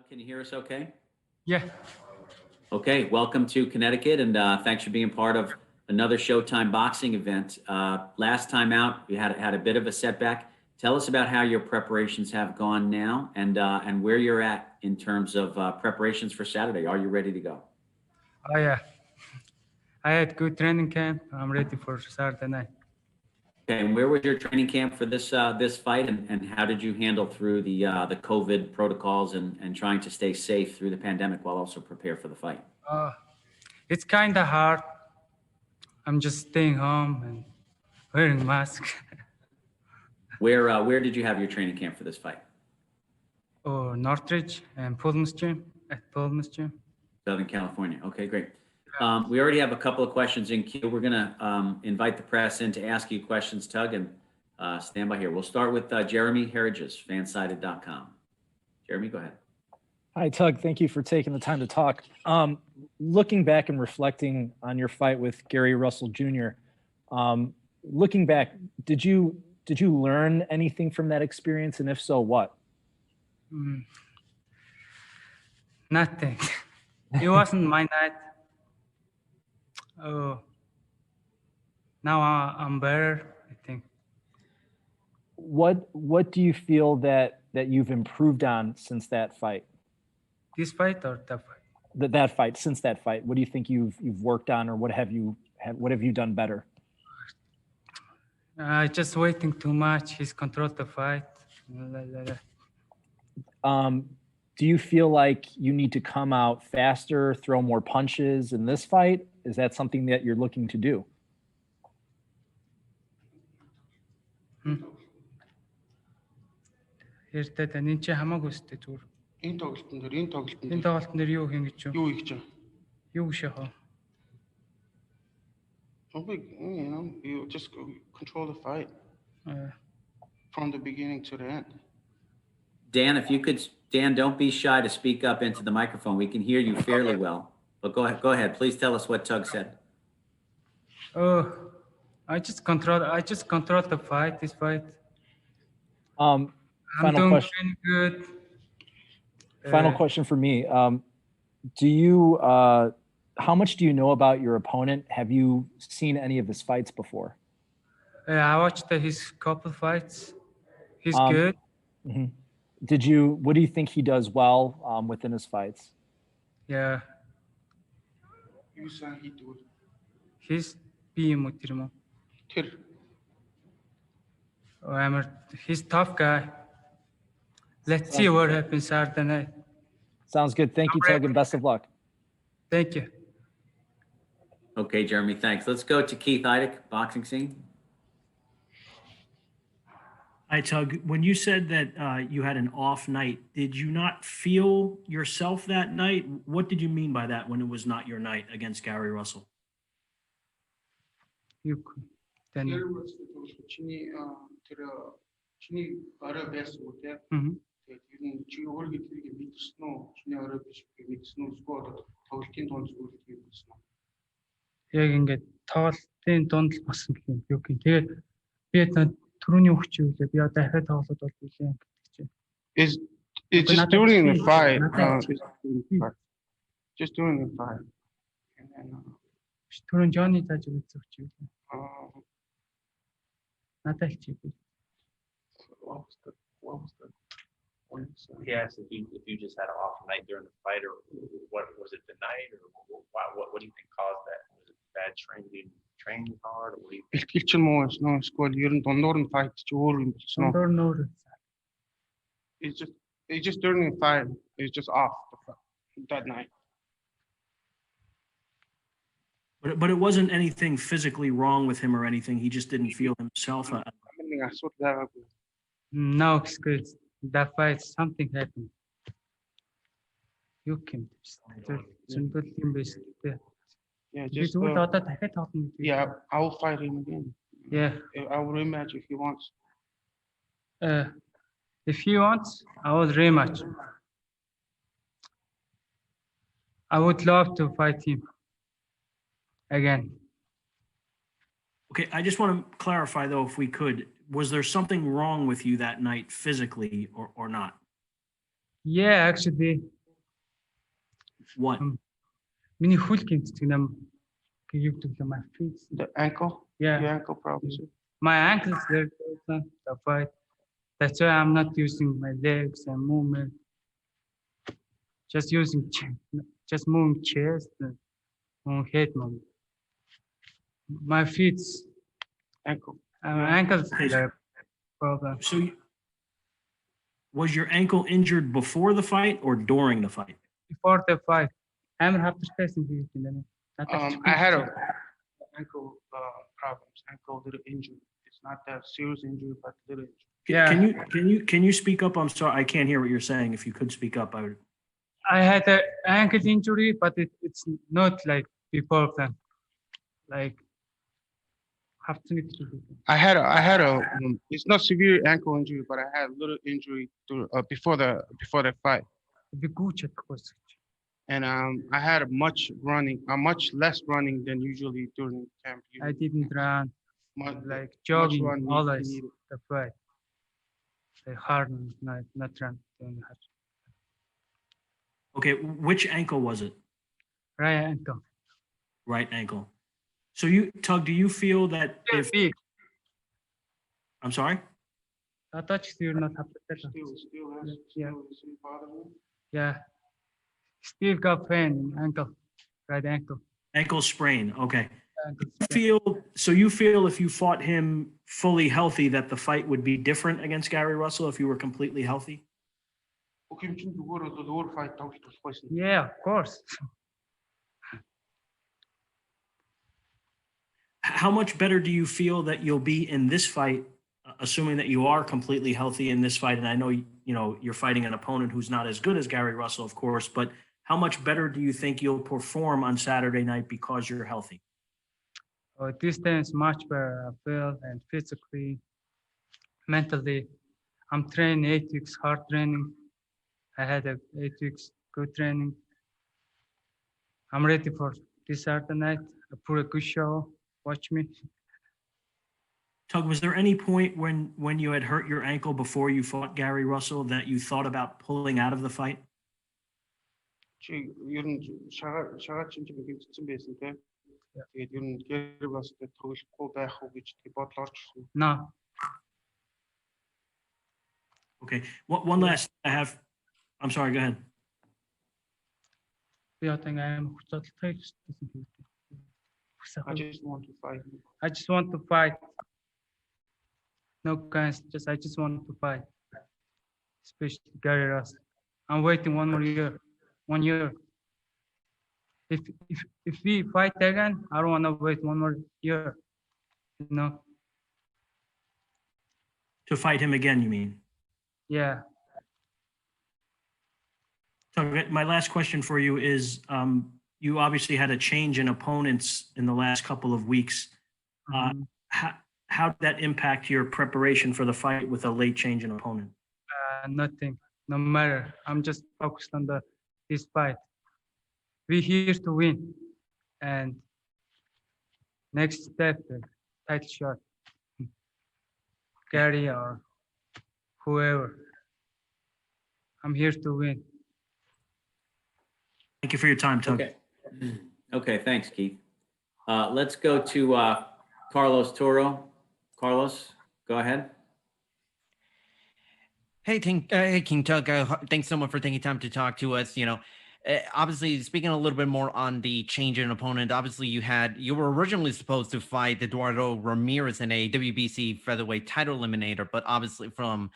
Can you hear us okay? Yeah. Okay, welcome to Connecticut, and thanks for being part of another Showtime boxing event. Last time out, you had a bit of a setback. Tell us about how your preparations have gone now, and where you're at in terms of preparations for Saturday. Are you ready to go? Oh, yeah. I had good training camp. I'm ready for Saturday night. Okay, and where was your training camp for this fight, and how did you handle through the COVID protocols and trying to stay safe through the pandemic while also prepare for the fight? It's kind of hard. I'm just staying home and wearing mask. Where did you have your training camp for this fight? Oh, Northridge and Pullman's Gym at Pullman's Gym. Southern California. Okay, great. We already have a couple of questions in queue. We're going to invite the press in to ask you questions, Tug, and stand by here. We'll start with Jeremy Herridges, fansided.com. Jeremy, go ahead. Hi, Tug. Thank you for taking the time to talk. Looking back and reflecting on your fight with Gary Russell Jr., looking back, did you learn anything from that experience, and if so, what? Nothing. It wasn't my night. Oh, now I'm better, I think. What do you feel that you've improved on since that fight? This fight or that fight? That fight, since that fight, what do you think you've worked on, or what have you done better? Just waiting too much. He's controlled the fight. Do you feel like you need to come out faster, throw more punches in this fight? Is that something that you're looking to do? Ярьтаад энэ чи хамаагүй өстэй зүгээр. Энэ тоглолтын дээр юу хийн гэж юу? юу хийж байгаа? Юу гэж яах вэ? You just control the fight from the beginning to the end. Dan, Dan, don't be shy to speak up into the microphone. We can hear you fairly well. But go ahead. Please tell us what Tug said. Oh, I just control the fight. This fight. Final I'm doing question. Good. Final question for me. How much do you know about your opponent? Have you seen any of his fights before? I watched his couple fights. He's good. Mm-hmm. What do you think he does well within his fights? Yeah. Юу сайн хийдэг вэ? He's би юм уу тэр юм уу? Тэр He's tough guy. Let's see what happens Saturday night. Sounds good. Thank you, Tug, and best of luck. Thank you. Okay, Jeremy, thanks. Let's go to Keith Idek, boxing scene. Hi, Tug. When you said that you had an off night, did you not feel yourself that night? What did you mean by that when it was not your night against Gary Russell? Тэр чиний орой байсан үү те? Тэгээд ер нь чи өөрөө тэрийг мэдсэн үү? Чиний орой биш мэдсэн үү? Эсвэл тоглолтын дунд зүгээр тэрийг мэдсэн үү? Яг ингээд тоглолтын дунд л басан гэх юм. Юу гэх. Тэгээд би түрүүний өгч үлээ. Би одоо дахиад тоглоод бол үлээ гэдэг чинь. It's just during the fight. Just during the fight. And then түрүүн Johnny тааж өгч үлээ. Надад л чиг. What was the point? He asked if you just had an off night during the fight, or what was it the night, or what do you think caused that? Was it bad training, training hard, or what do you? Бэлтгэл ч юм уу эсвэл ер нь дундуур нь fight ч өөр юм болсон уу? Нөр. It's just during the fight. It's just off that night. But it wasn't anything physically wrong with him or anything. He just didn't feel himself. No, it's good. That fight, something happened. You can. Yeah, just yeah, I will fight him again. Yeah. I will rematch if he wants. If he wants, I will rematch. I would love to fight him again. Okay, I just want to clarify though, if we could, was there something wrong with you that night physically or not? Yeah, actually, What? Миний хөл гэмтдэг нам гэгддэг my feet. The ankle? Yeah. Your ankle problems. My ankles are the fight. That's why I'm not using my legs and movement. Just just moving chest and head movement. My feet, Ankle. ankles Okay. are problem. So was your ankle injured before the fight or during the fight? Before the fight, I'm after facing you. I had a ankle problems, ankle little injury. It's not that serious injury, but little injury. Yeah. Can you speak up? I'm sorry, I can't hear what you're saying. If you could speak up, I would. I had an ankle injury, but it's not like before then. Like I had a it's not severe ankle injury, but I had a little injury before the fight. And I had much less running than usually during camp. I didn't run, Much, like much jogging run always. needed. The fight, like hard, not run. Okay, which ankle was it? Right ankle. Right ankle. So Tug, do you feel that if Big. I'm sorry? I thought you're not happy. Still Yeah. still bothering. Yeah. Still got pain in ankle, right ankle. Ankle sprain. Okay. Ankle. So you feel if you fought him fully healthy that the fight would be different against Gary Russell if you were completely healthy? Okay, чинь зүгээр бол өөр fight тоглох болохгүйсэн. Yeah, of course. How much better do you feel that you'll be in this fight, assuming that you are completely healthy in this fight? And I know you're fighting an opponent who's not as good as Gary Russell, of course, but how much better do you think you'll perform on Saturday night because you're healthy? This time is much better, I feel, and physically, mentally. I'm training 8 weeks hard training. I had 8 weeks good training. I'm ready for this Saturday night. I put a good show. Watch me. Tug, was there any point when you had hurt your ankle before you fought Gary Russell that you thought about pulling out of the fight? Чи ер нь шагаад чинь гинцсэн байсан те. Тэгээд ер нь гэр бас тоглохгүй байх уу гэж бодол орж ирсэн. No. Okay. One last I have. I'm sorry, go ahead. I think I am. I just want to fight. I just want to fight. No guys, I just want to fight. Especially Gary Russell. I'm waiting 1 more year. 1 year. If we fight again, I don't want to wait 1 more year. To fight him again, you mean? Yeah. So my last question for you is, you obviously had a change in opponents in the last couple of weeks. How did that impact your preparation for the fight with a late change in opponent? Nothing. No matter. I'm just focused on this fight. We're here to win. And next step, title shot. Gary or whoever. I'm here to win. Thank you for your time, Tug. Okay, thanks, Keith. Let's go to Carlos Toro. Carlos, go ahead. Hey, King Tug. Thanks so much for taking time to talk to us. Obviously, speaking a little bit more on the change in opponent, obviously you were originally supposed to fight Eduardo Ramirez in a WBC featherweight title eliminator, but obviously from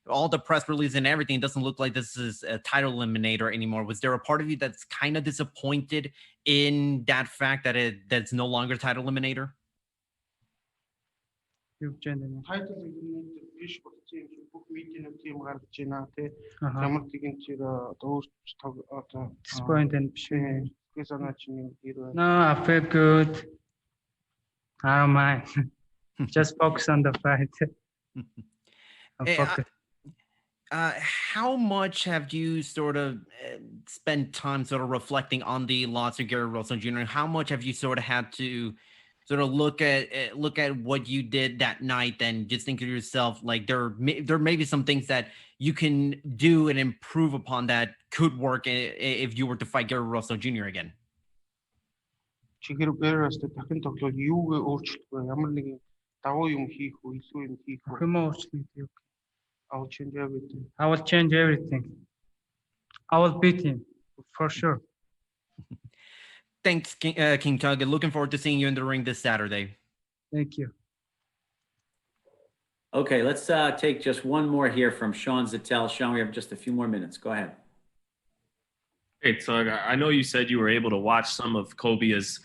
all the press release and everything, it doesn't look like this is a title eliminator anymore. Was there a part of you that's kind of disappointed in that fact that that's no longer title eliminator? Title eliminator биш болсон юм бүх медиа тийм гаргаж байна те. Ямар нэгэн чир одоо Disappointed. санаа чинь хэрвээ. No, I feel good. I don't mind. Just focus on the fight. How much have you sort of spent time sort of reflecting on the loss of Gary Russell Jr.? How much have you sort of had to sort of look at what you did that night and just think to yourself, like there may be some things that you can do and improve upon that could work if you were to fight Gary Russell Jr. again? Чи гэр Гэрээс дахин тоглоод юуг өөрчлөх вэ? Ямар нэгэн давуу юм хийх үү, илүү юм хийх үү? I will change everything. I will change everything. I will beat him for sure. Thanks, King Tug. Looking forward to seeing you in the ring this Saturday. Thank you. Okay, let's take just one more here from Sean Zattel. Sean, we have just a few more minutes. Go ahead. Hey, Tug, I know you said you were able to watch some of Cobia's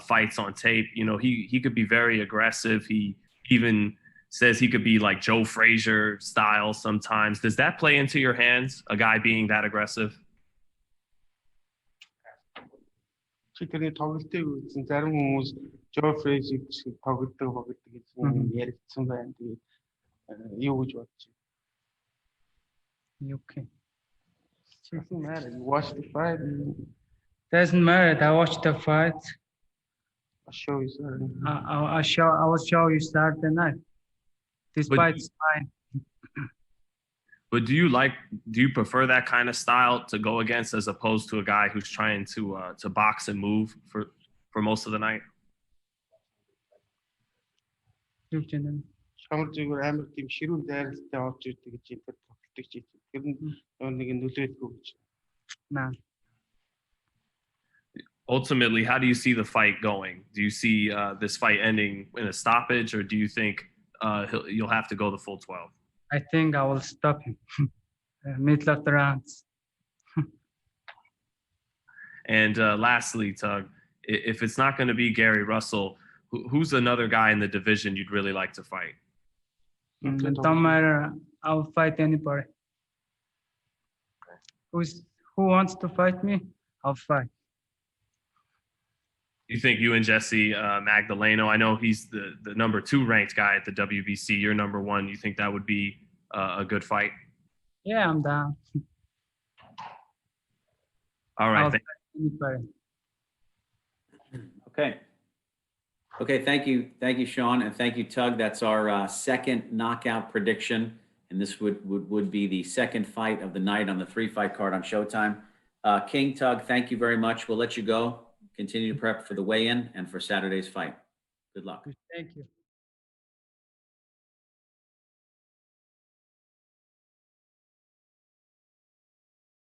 fights on tape. You know, he could be very aggressive. He even says he could be like Joe Frazier style sometimes. Does that play into your hands, a guy being that aggressive? Чи тэрний тоглолтыг үзсэн зарим хүмүүс Joe Frazier шиг тоглолтог гэсэн ярьсан байна. Тэгээд юу гэж бодож байна? Okay. Doesn't matter. You watch the fight. Doesn't matter. I watched the fight. I'll show you Saturday. I will show you Saturday night. This But fight's fine. But do you prefer that kind of style to go against as opposed to a guy who's trying to box and move for most of the night? Шамар зүгээр амар тийм ширүүн дайралтай орж ирдэг гэж энэ тоглолтыг чи тэр нэг нөлөөлгүй гэж. Nah. Ultimately, how do you see the fight going? Do you see this fight ending in a stoppage, or do you think you'll have to go the full 12? I think I will stop him. Middle of the rounds. And lastly, Tug, if it's not going to be Gary Russell, who's another guy in the division you'd really like to fight? It don't matter. I will fight anybody. Who wants to fight me? I'll fight. You think you and Jesse Magdaleno, I know he's the number 2 ranked guy at the WBC, you're number 1. You think that would be a good fight? Yeah, I'm down. All right. I'll fight anybody. Okay, thank you, Sean, and thank you, Tug. That's our second knockout prediction, and this would be the second fight of the night on the 3-fight card on Showtime. King, Tug, thank you very much. We'll let you go. Continue to prep for the weigh-in and for Saturday's fight. Good luck. Thank you.